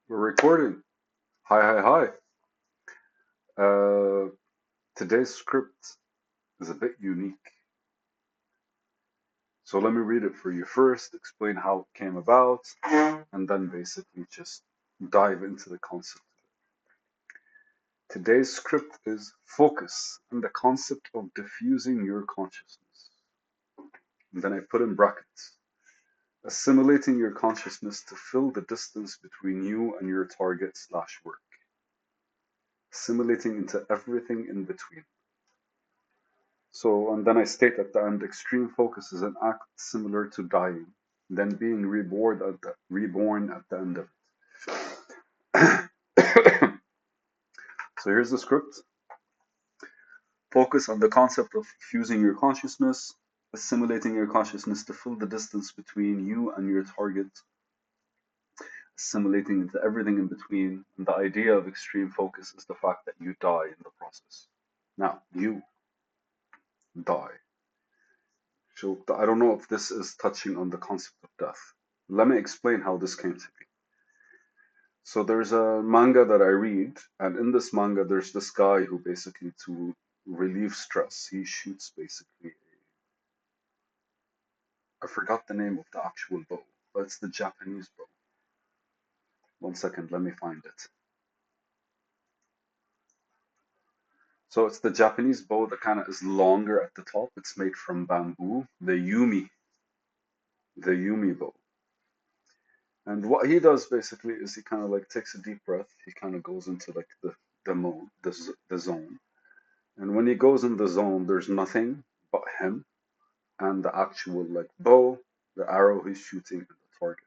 We're recording. Hi, hi, hi. Today's script is a bit unique. So let me read it for you first, explain how it came about, and then basically just dive into the concept. Today's script is focus and the concept of diffusing your consciousness. And then I put in brackets, assimilating your consciousness to fill the distance between you and your target slash work, assimilating into everything in between. So, and then I state at the end, extreme focus is an act similar to dying, then being reborn at the end of it. So here's the script. Focus on the concept of fusing your consciousness, assimilating your consciousness to fill the distance between you and your target, assimilating into everything in between. And the idea of extreme focus is the fact that you die in the process. Now, you die. So I don't know if this is touching on the concept of death. Let me explain how this came to be. So there's a manga that I read, and in this manga, there's this guy who basically, to relieve stress, he shoots basically. I forgot the name of the actual bow, but it's the Japanese bow. One second, let me find it. So it's the Japanese bow that kind of is longer at the top. It's made from bamboo, the Yumi bow. And what he does basically is he kind of like takes a deep breath. He kind of goes into like the mode, the zone. And when he goes in the zone, there's nothing but him and the actual like bow, the arrow he's shooting at the target.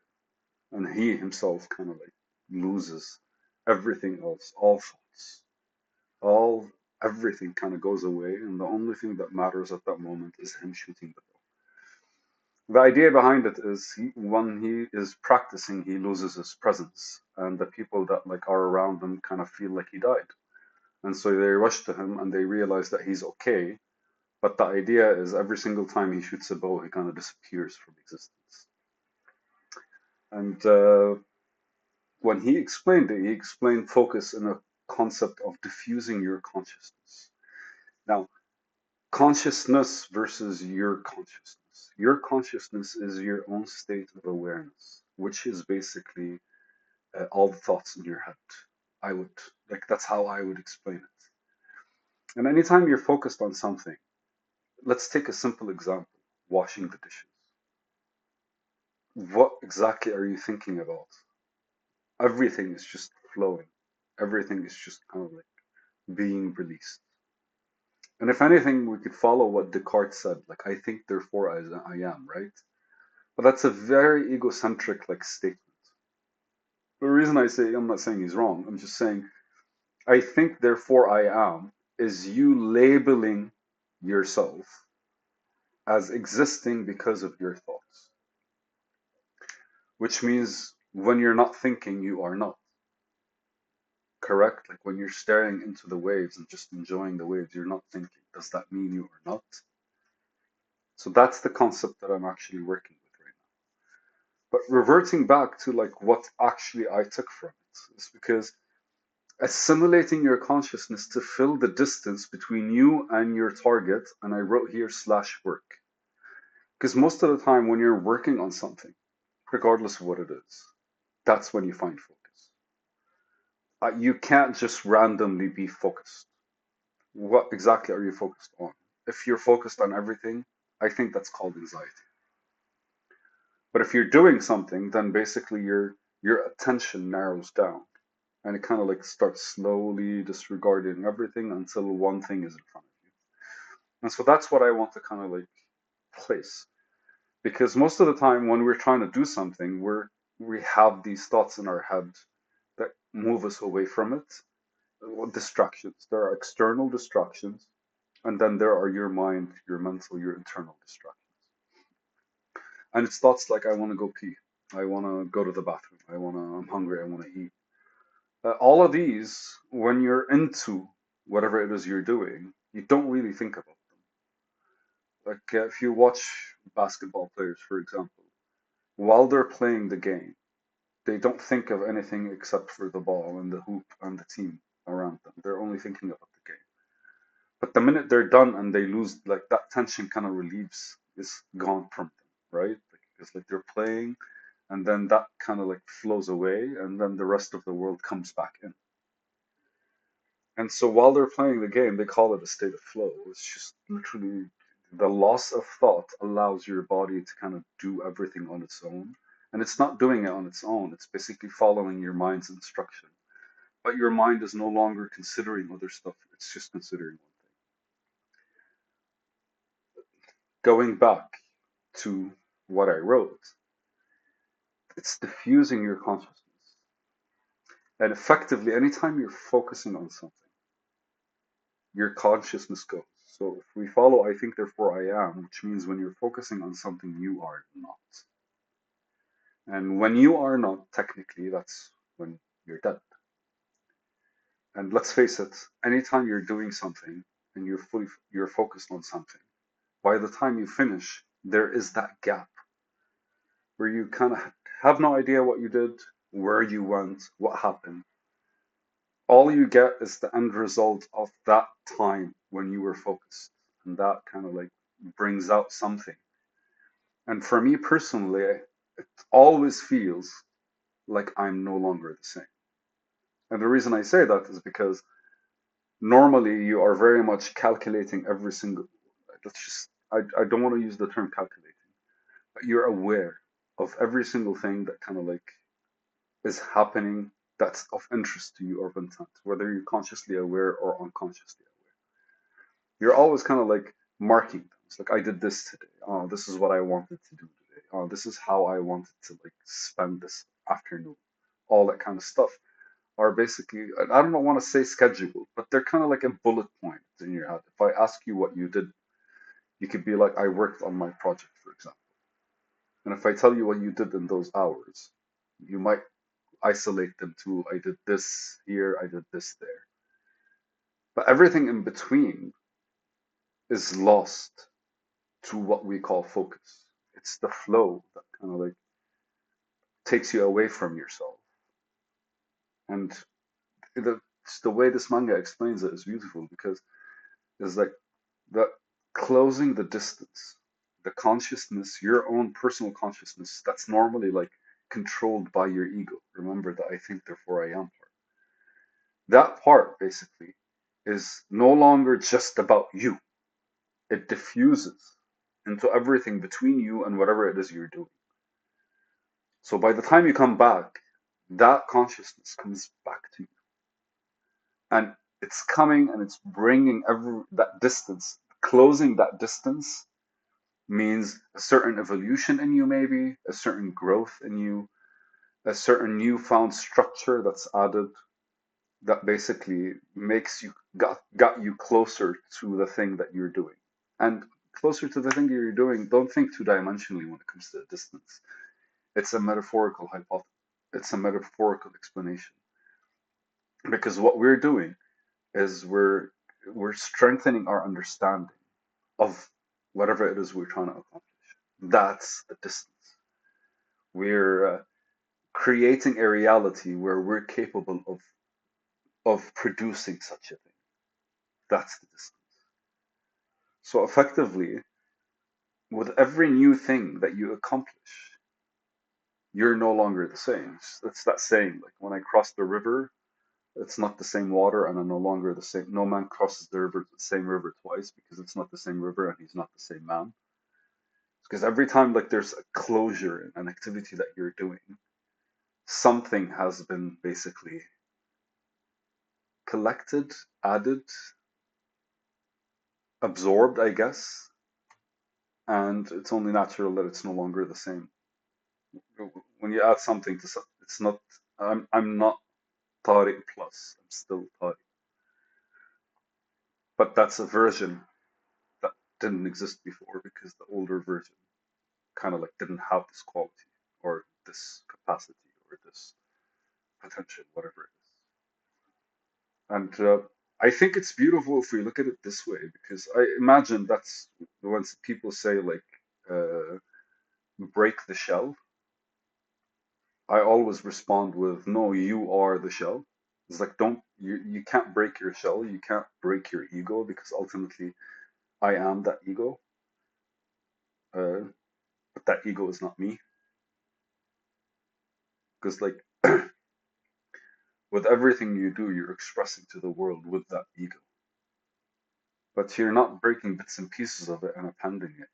And he himself kind of like loses everything else, all thoughts, all everything kind of goes away, and the only thing that matters at that moment is him shooting the bow. The idea behind it is when he is practicing, he loses his presence, and the people that like are around him kind of feel like he died, and so they rush to him and they realize that he's okay. But the idea is every single time he shoots a bow, he kind of disappears from existence. And when he explained it, he explained focus in a concept of diffusing your consciousness. Now, consciousness versus your consciousness. Your consciousness is your own state of awareness, which is basically all the thoughts in your head. I would like that's how I would explain it. And anytime you're focused on something, let's take a simple example, washing the dishes. What exactly are you thinking about? Everything is just flowing. Everything is just kind of like being released. And if anything, we could follow what Descartes said, like I think, therefore I am, right? But that's a very egocentric like statement. The reason I say I'm not saying he's wrong, I'm just saying I think, therefore I am is you labeling yourself as existing because of your thoughts, which means when you're not thinking, you are not. Correct? Like when you're staring into the waves and just enjoying the waves, you're not thinking. Does that mean you are not? So that's the concept that I'm actually working with right now. But reverting back to like what actually I took from it is because assimilating your consciousness to fill the distance between you and your target, and I wrote here slash work. Because most of the time when you're working on something, regardless of what it is, that's when you find focus. You can't just randomly be focused. What exactly are you focused on? If you're focused on everything, I think that's called anxiety. But if you're doing something, then basically your attention narrows down and it kind of like starts slowly disregarding everything until one thing is in front of you. And so that's what I want to kind of like place. Because most of the time when we're trying to do something, we have these thoughts in our head that move us away from it. Distractions. There are external distractions, and then there are your mind, your mental, your internal distractions. And it's thoughts like I want to go pee, I want to go to the bathroom, I'm hungry, I want to eat. All of these, when you're into whatever it is you're doing, you don't really think about them. Like if you watch basketball players, for example, while they're playing the game, They don't think of anything except for the ball and the hoop and the team around them. They're only thinking about the game. But the minute they're done and they lose, like that tension kind of relieves is gone from them, right? Like, it's like they're playing, and then that kind of like flows away, and then the rest of the world comes back in. And so while they're playing the game, they call it a state of flow. It's just literally the loss of thought allows your body to kind of do everything on its own. And it's not doing it on its own, it's basically following your mind's instruction. But your mind is no longer considering other stuff, it's just considering one thing. Going back to what I wrote, it's diffusing your consciousness. And effectively, anytime you're focusing on something, your consciousness goes. So if we follow I think therefore I am, which means when you're focusing on something you are not. And when you are not, technically, that's when you're dead. And let's face it, anytime you're doing something and you're focused on something, by the time you finish, there is that gap where you kind of have no idea what you did, where you went, what happened. All you get is the end result of that time when you were focused. And that kind of like brings out something. And for me personally, it always feels like I'm no longer the same. And the reason I say that is because normally you are very much calculating every single, let's just, I don't want to use the term calculating, but you're aware of every single thing that kind of like is happening that's of interest to you or of intent, whether you're consciously aware or unconsciously aware. You're always kind of like marking them. It's like I did this today. Oh, this is what I wanted to do today. Oh, this is how I wanted to like spend this afternoon. All that kind of stuff are basically, I don't want to say scheduled, but they're kind of like a bullet point in your head. If I ask you what you did, you could be like, I worked on my project, for example. And if I tell you what you did in those hours, you might isolate them to, I did this here, I did this there. But everything in between is lost to what we call focus. It's the flow that kind of like takes you away from yourself. And the way this manga explains it is beautiful because it's like the closing the distance, the consciousness, your own personal consciousness that's normally like controlled by your ego. Remember that I think therefore I am part. That part basically is no longer just about you. It diffuses into everything between you and whatever it is you're doing. So by the time you come back, that consciousness comes back to you. And it's coming and it's bringing every that distance, closing that distance means a certain evolution in you, maybe a certain growth in you, a certain newfound structure that's added that basically makes you got you closer to the thing that you're doing. And closer to the thing you're doing, don't think two dimensionally when it comes to distance. It's a metaphorical hypothesis. It's a metaphorical explanation. Because what we're doing is we're strengthening our understanding of whatever it is we're trying to accomplish. That's the distance. We're creating a reality where we're capable of producing such a thing. That's the distance. So effectively, with every new thing that you accomplish, you're no longer the same. It's that saying, like when I cross the river, it's not the same water and I'm no longer the same. No man crosses the same river twice because it's not the same river and he's not the same man. Because every time like there's a closure in an activity that you're doing, something has been basically collected, added, absorbed, I guess, and it's only natural that it's no longer the same. When you add something to something, it's not. I'm not Tariq plus. I'm still Tariq, but that's a version that didn't exist before because the older version kind of like didn't have this quality or this capacity or this potential, whatever it is. And I think it's beautiful if we look at it this way because I imagine that's when people say like break the shell. I always respond with, no, you are the shell. It's like, you can't break your shell, you can't break your ego because ultimately I am that ego, uh, but that ego is not me. Because, like, with everything you do, you're expressing to the world with that ego. But you're not breaking bits and pieces of it and appending it.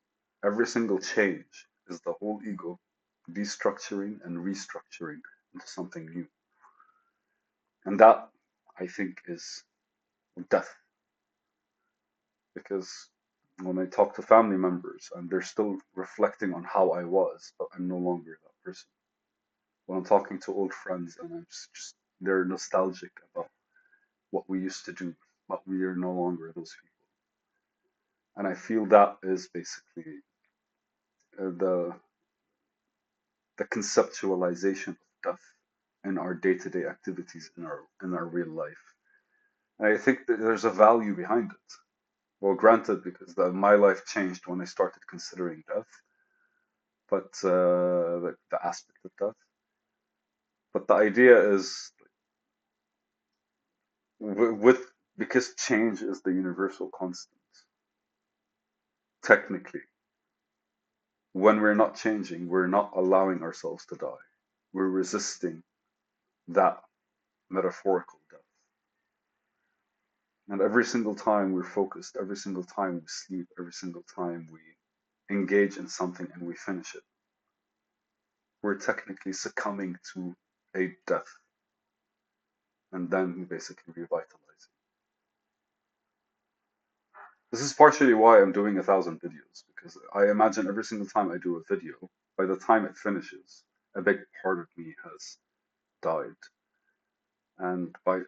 Every single change is the whole ego destructuring and restructuring into something new. And that, I think, is death. Because when I talk to family members and they're still reflecting on how I was, but I'm no longer that person. When I'm talking to old friends and I'm just they're nostalgic about what we used to do, but we are no longer those people. And I feel that is basically the conceptualization of death in our day-to-day activities in our real life. And I think that there's a value behind it. Well, granted, because my life changed when I started considering death, but the aspect of death. But the idea is with because change is the universal constant. Technically, when we're not changing, we're not allowing ourselves to die. We're resisting that metaphorical death. And every single time we're focused, every single time we sleep, every single time we engage in something and we finish it, we're technically succumbing to a death and then basically revitalizing. This is partially why I'm doing 1,000 videos, because I imagine every single time I do a video, by the time it finishes, a big part of me has died. And by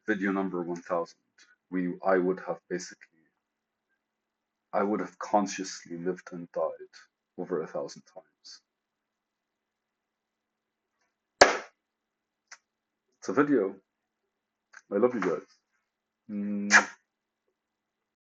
video number 1,000, I would have I would have consciously lived and died over 1,000 times. It's a video. I love you guys.